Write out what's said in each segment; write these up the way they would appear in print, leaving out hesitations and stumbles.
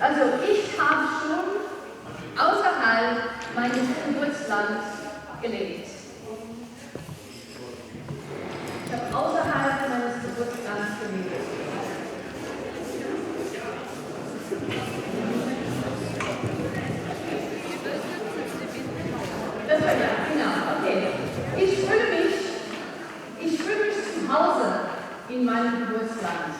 Also ich habe schon außerhalb meines Geburtslands gelebt. Ich habe außerhalb meines Geburtslands gelebt. Das war ja, genau, okay. Ich fühle mich zu Hause in meinem Geburtsland.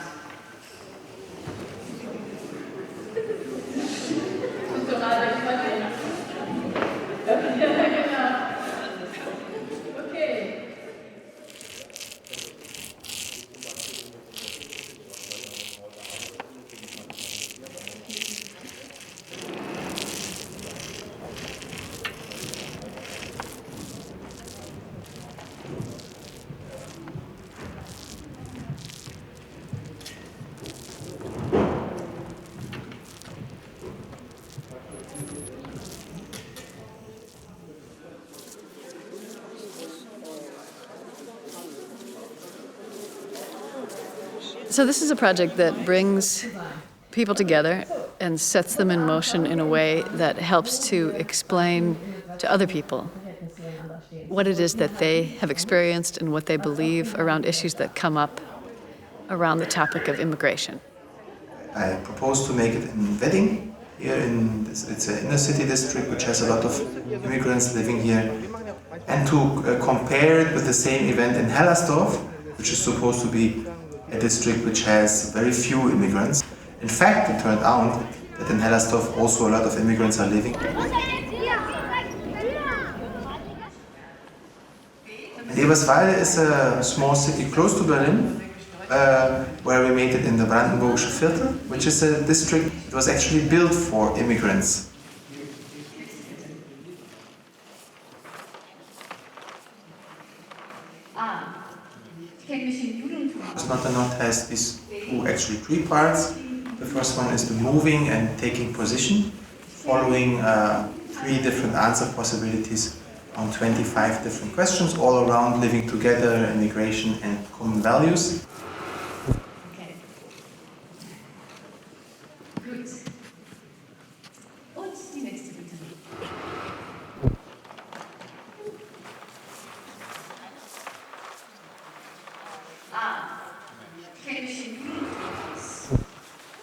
Total, ich wollte ja, genau. Okay. So this is a project that brings people together and sets them in motion in a way that helps to explain to other people what it is that they have experienced and what they believe around issues that come up around the topic of immigration. I propose to make it in Wedding. Here in this, it's an inner city district which has a lot of immigrants living here, and to compare it with the same event in Hellersdorf, which is supposed to be a district which has very few immigrants. In fact, it turned out that in Hellersdorf also a lot of immigrants are living. Eberswalde is a small city close to Berlin, where we made it in the Brandenburgische Viertel, which is a district that was actually built for immigrants. Knotunknot has these three parts. The first one is the moving and taking position, following 3 different answer possibilities on 25 different questions, all around living together, immigration and common values. Okay. Gut. Und die nächste bitte. A. Ich kenne mich im Judentum aus.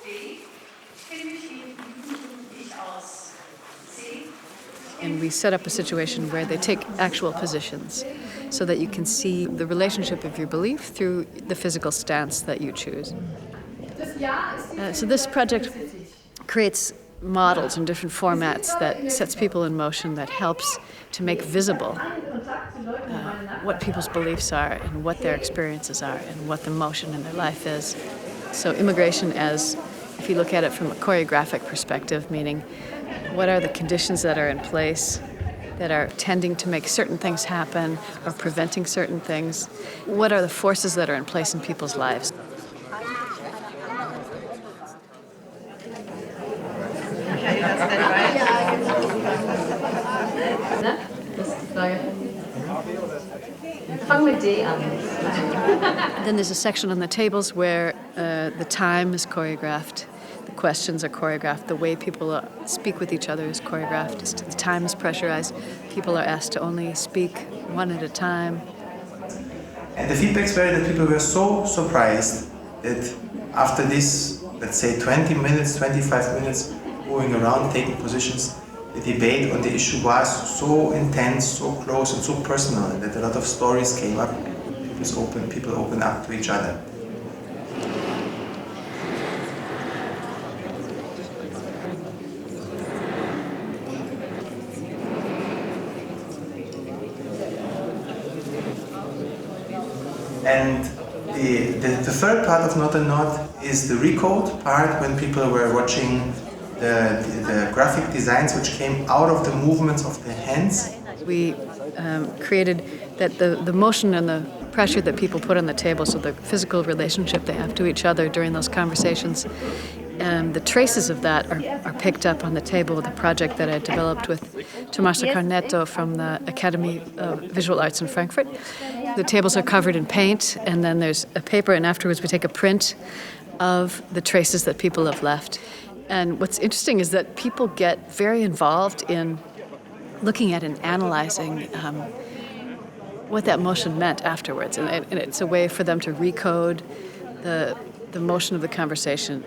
B. Ich kenne mich im Judentum nicht aus. C. And we set up a situation where they take actual positions so that you can see the relationship of your belief through the physical stance that you choose. So this project creates models in different formats that sets people in motion, that helps to make visible what people's beliefs are and what their experiences are and what the motion in their life is. So immigration as, if you look at it from a choreographic perspective, meaning what are the conditions that are in place that are tending to make certain things happen or preventing certain things? What are the forces that are in place in people's lives? Then there's a section on the tables where the time is choreographed, the questions are choreographed, the way people speak with each other is choreographed, the time is pressurized, people are asked to only speak one at a time. And the feedbacks were that people were so surprised that after this, let's say 20 minutes, 25 minutes, going around, taking positions, the debate on the issue was so intense, so close and so personal that a lot of stories came up. People open up to each other. And the third part of Knotunknot is the recode part, when people were watching the graphic designs which came out of the movements of the hands. We created that the motion and the pressure that people put on the table, so the physical relationship they have to each other during those conversations, the traces of that are picked up on the table with a project that I developed with Tomaso Carnetto from the Academy of Visual Arts in Frankfurt. The tables are covered in paint, and then there's a paper, and afterwards we take a print of the traces that people have left. And what's interesting is that people get very involved in looking at and analyzing what that motion meant afterwards. And it's a way for them to recode the motion of the conversation.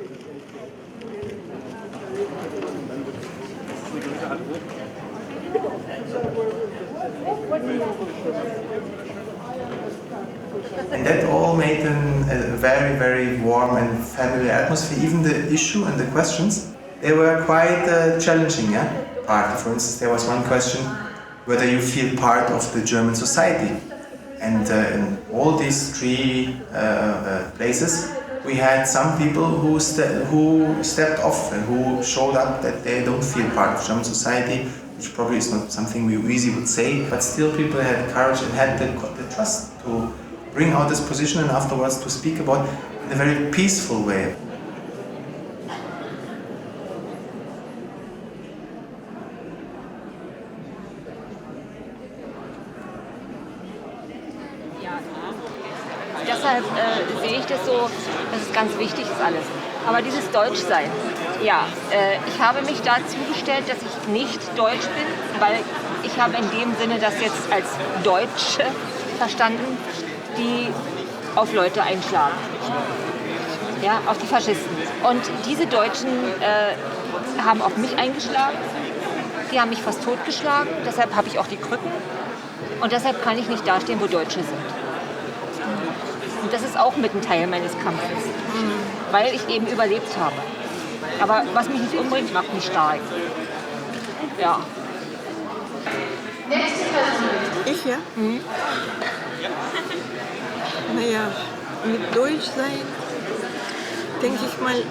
And that all made a very, very warm and familiar atmosphere. Even the issue and the questions, they were quite challenging. Part. For instance, there was one question whether you feel part of the German society. And in all these three places, we had some people who stepped off and who showed up that they don't feel part of German society, which probably is not something we easily would say, but still people had courage and had the trust to bring out this position and afterwards to speak about it in a very peaceful way. Deshalb sehe ich das so, dass es ganz wichtig ist alles. Aber dieses Deutschsein, ja, ich habe mich dazu gestellt, dass ich nicht deutsch bin, weil ich habe in dem Sinne das jetzt als Deutsche verstanden, die auf Leute einschlagen, ja, auf die Faschisten. Und diese Deutschen haben auf mich eingeschlagen, die haben mich fast totgeschlagen, deshalb habe ich auch die Krücken und deshalb kann ich nicht dastehen, wo Deutsche sind. Und das ist auch mit ein Teil meines Kampfes, weil ich eben überlebt habe. Aber was mich nicht umbringt, macht mich stark. Ja. Ich, ja? Mhm. Naja, mit Deutsch sein, denke ich mal,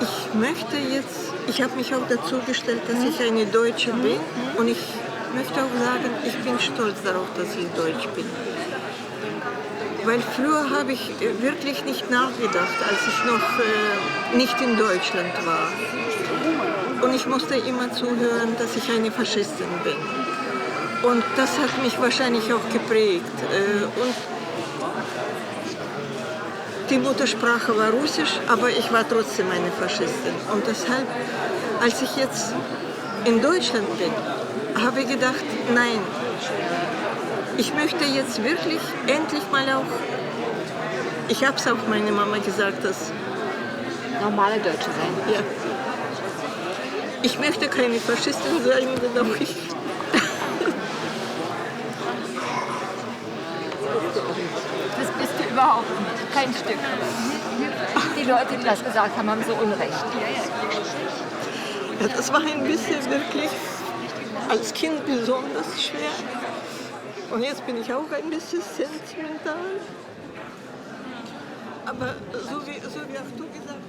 ich möchte jetzt, ich habe mich auch dazu gestellt, dass ich eine Deutsche bin und ich möchte auch sagen, ich bin stolz darauf, dass ich Deutsch bin. Weil früher habe ich wirklich nicht nachgedacht, als ich noch nicht in Deutschland war. Und ich musste immer zuhören, dass ich eine Faschistin bin. Und das hat mich wahrscheinlich auch geprägt. Und die Muttersprache war Russisch, aber ich war trotzdem eine Faschistin. Und deshalb, als ich jetzt in Deutschland bin, habe ich gedacht, nein, ich möchte jetzt wirklich endlich mal auch, ich habe es auch meiner Mama gesagt, dass normale Deutsche sein. Ja. Ich möchte keine Faschistin sein, denn auch ich. Das bist du überhaupt nicht, kein Stück. Die Leute, die das gesagt haben, haben so Unrecht. Ja, das war ein bisschen wirklich als Kind besonders schwer. Und jetzt bin ich auch ein bisschen sentimental. Aber so wie auch du gesagt hast,